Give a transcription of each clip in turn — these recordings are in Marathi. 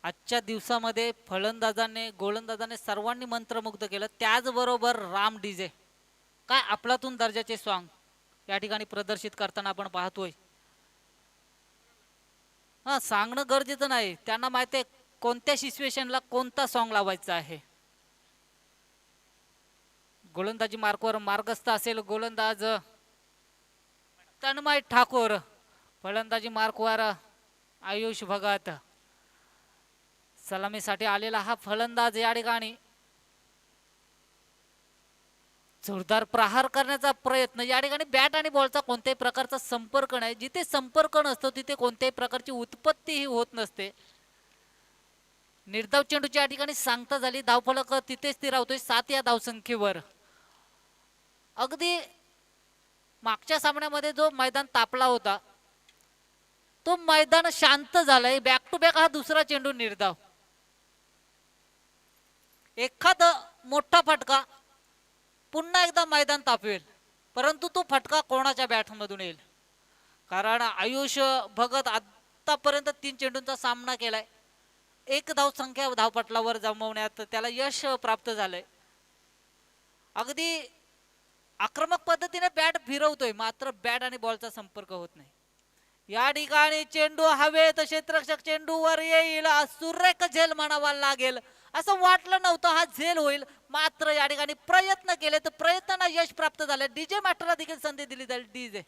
आजच्या दिवसामध्ये फलंदाजाने गोलंदाजाने सर्वांनी मंत्रमुग्ध केलं. त्याचबरोबर राम डीजे काय आपलातून दर्जाचे सॉन्ग या ठिकाणी प्रदर्शित करताना आपण पाहतोय. हा सांगणं गरजेचं नाही, त्यांना माहिती आहे कोणत्या सिच्युएशनला कोणता सॉन्ग लावायचा आहे. गोलंदाजी मार्कवर मार्गस्थ असेल गोलंदाज तन्मय ठाकूर, फलंदाजी मार्कवर आयुष भगत, सलामीसाठी आलेला हा फलंदाज या ठिकाणी जोरदार प्रहार करण्याचा प्रयत्न. या ठिकाणी बॅट आणि बॉलचा कोणत्याही प्रकारचा संपर्क नाही. जिथे संपर्क नसतो तिथे कोणत्याही प्रकारची उत्पत्तीही होत नसते. निर्धाव चेंडूची या ठिकाणी सांगता झाली. धावफलक तिथे स्थिरावतोय 7 या धावसंख्येवर. अगदी मागच्या सामन्यामध्ये जो मैदान तापला होता तो मैदान शांत झालंय. बॅक टू बॅक हा दुसरा चेंडू निर्धाव. एखाद मोठा फटका पुन्हा एकदा मैदान तापवेल, परंतु तो फटका कोणाच्या बॅटमधून येईल. कारण आयुष भगत आतापर्यंत 3 चेंडूंचा सामना केलाय. 1 धावसंख्या धावपटलावर जमवण्यात त्याला यश प्राप्त झालंय. अगदी आक्रमक पद्धतीने बॅट फिरवतोय, मात्र बॅट आणि बॉलचा संपर्क होत नाही. या ठिकाणी चेंडू हवेत, क्षेत्ररक्षक चेंडूवर येईल. सुरेख झेल म्हणावा लागेल. असं वाटलं नव्हतं हा झेल होईल, मात्र या ठिकाणी प्रयत्न केले तर प्रयत्नांना यश प्राप्त झाले. डीजे मास्टरला देखील संधी दिली जाईल. डीजे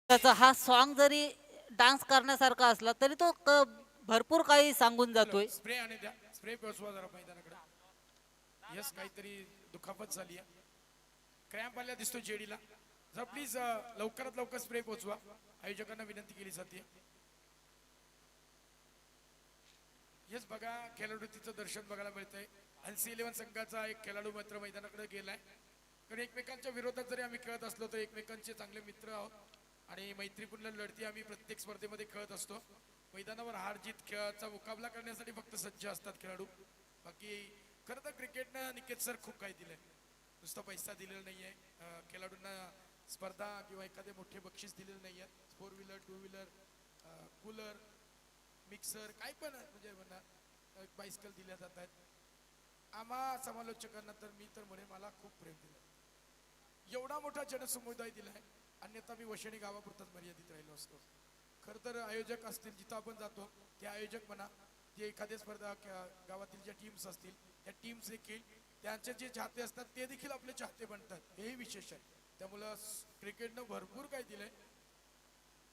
त्याचा हा सॉन्ग जरी डान्स करण्यासारखा असला तरी तो भरपूर काही सांगून जातोय. स्प्रे आणि द्या, स्प्रे पोचवा जरा मैदानाकडे. यस, काहीतरी दुखापत झाली आहे. क्रॅम्प आल्या दिसतो जेडीला. जर प्लीज लवकरात लवकर स्प्रे पोचवा, आयोजकांना विनंती केली जाते. यस, बघा खेळाडूचं दर्शन बघायला मिळतंय. LC11 संघाचा एक खेळाडू मात्र मैदानाकडे गेलाय. कारण एकमेकांच्या विरोधात जरी आम्ही खेळत असलो तर एकमेकांचे चांगले मित्र आहोत आणि मैत्रीपूर्ण लढती आम्ही प्रत्येक स्पर्धेमध्ये खेळत असतो. मैदानावर हार जीत खेळाचा मुकाबला करण्यासाठी फक्त सज्ज असतात खेळाडू. बाकी खरं तर क्रिकेटनं निकेत सर खूप काही दिलंय. नुसतं पैसा दिलेला नाहीये, खेळाडूंना स्पर्धा किंवा एखादे मोठे बक्षीस दिलेले नाहीये. 4 व्हीलर 2 व्हीलर कूलर मिक्सर काय पण म्हणजे म्हणा बायसिकल दिल्या जात आहेत. आम्हा समालोचकांना तर मी तर म्हणे मला खूप प्रेम दिलं. एवढा मोठा जनसमुदाय दिलाय, अन्यथा मी वशणी गावापुरताच मर्यादित राहिलो असतो. खरं तर आयोजक असतील जिथं आपण जातो ते आयोजक म्हणा, जे एखाद्या स्पर्धा गावातील ज्या टीम्स असतील त्या टीम्स देखील त्यांचे जे चाहते असतात ते देखील आपले चाहते बनतात. हेही विशेष आहे. त्यामुळं क्रिकेटनं भरपूर काय दिलंय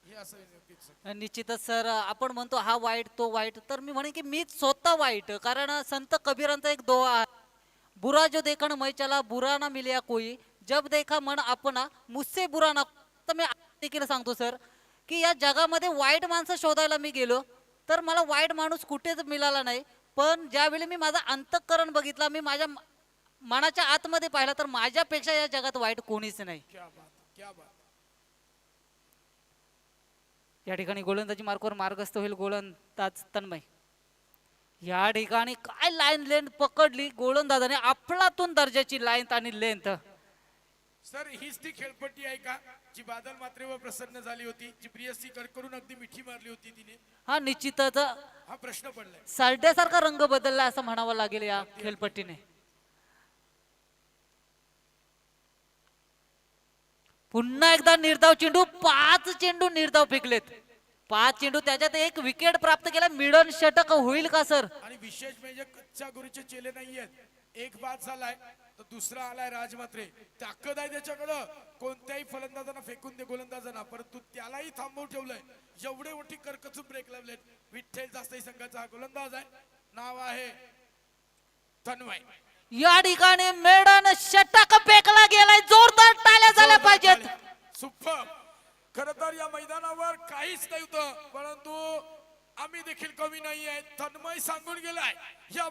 हे असं निश्चितच सर. आपण म्हणतो हा वाईट तो वाईट, तर मी म्हणेन की मीच स्वतः वाईट. कारण संत कबीरांचा एक दोहा आहे, बुरा जो देखा मैं चला बुरा ना मिलिया कोई, जब देखा मन अपना मुझसे बुरा ना. तर मी देखील सांगतो सर की या जगामध्ये वाईट माणसं शोधायला मी गेलो तर मला वाईट माणूस कुठेच मिळाला नाही. पण ज्यावेळी मी माझा अंतःकरण बघितला, मी माझ्या मनाच्या आतमध्ये पाहिला, तर माझ्यापेक्षा या जगात वाईट कोणीच नाही. क्या बात, क्या बात. या ठिकाणी गोलंदाजी मार्कवर मार्गस्थ होईल गोलंदाज तन्मय. या ठिकाणी काय लाईन लेंथ पकडली गोलंदाजाने, आपलातून दर्जाची लाईन आणि लेंथ. सर हीच ती खेळपट्टी आहे का जी बादल मात्रेवर प्रसन्न झाली होती, जी प्रियसी करून अगदी मिठी मारली होती तिने? हा निश्चितच हा प्रश्न पडलाय. सरड्यासारखा रंग बदलला असं म्हणावं लागेल या खेळपट्टीने. पुन्हा एकदा निर्धाव चेंडू. 5 चेंडू निर्धाव फेकलेत. 5 चेंडू, त्याच्यात एक विकेट प्राप्त केला. मिडन षटक होईल का सर? आणि विशेष म्हणजे कच्च्या गुरुचे चेले नाहीयेत. एक बाद झालाय तर दुसरा आलाय राजमात्रे. ताकद आहे त्याच्याकडं, कोणत्याही फलंदाजांना फेकून दे गोलंदाजांना, परंतु त्यालाही थांबवून ठेवलंय. एवढे मोठी करकचून ब्रेक लावलेत. विठ्ठल जास्तई संघाचा हा गोलंदाज आहे, नाव आहे तन्मय. या ठिकाणी मेडन षटक फेकला गेलाय. जोरदार टाळ्या झाल्या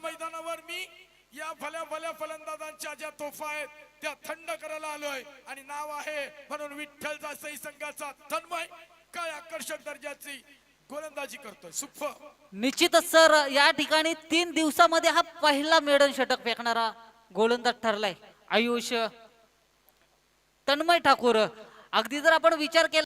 मैदानावर मी या भल्या फलंदाजांच्या ज्या तोफा आहेत त्या थंड करायला आलोय आणि नाव आहे म्हणून विठ्ठल जासई संघाचा तन्मय काय आकर्षक दर्जाची गोलंदाजी करतोय. सुपर. निश्चितच सर, या ठिकाणी 3 दिवसामध्ये हा पहिला मेडन षटक फेकणारा गोलंदाज ठरलाय आयुष तन्मय ठाकूर. अगदी जर आपण विचार केला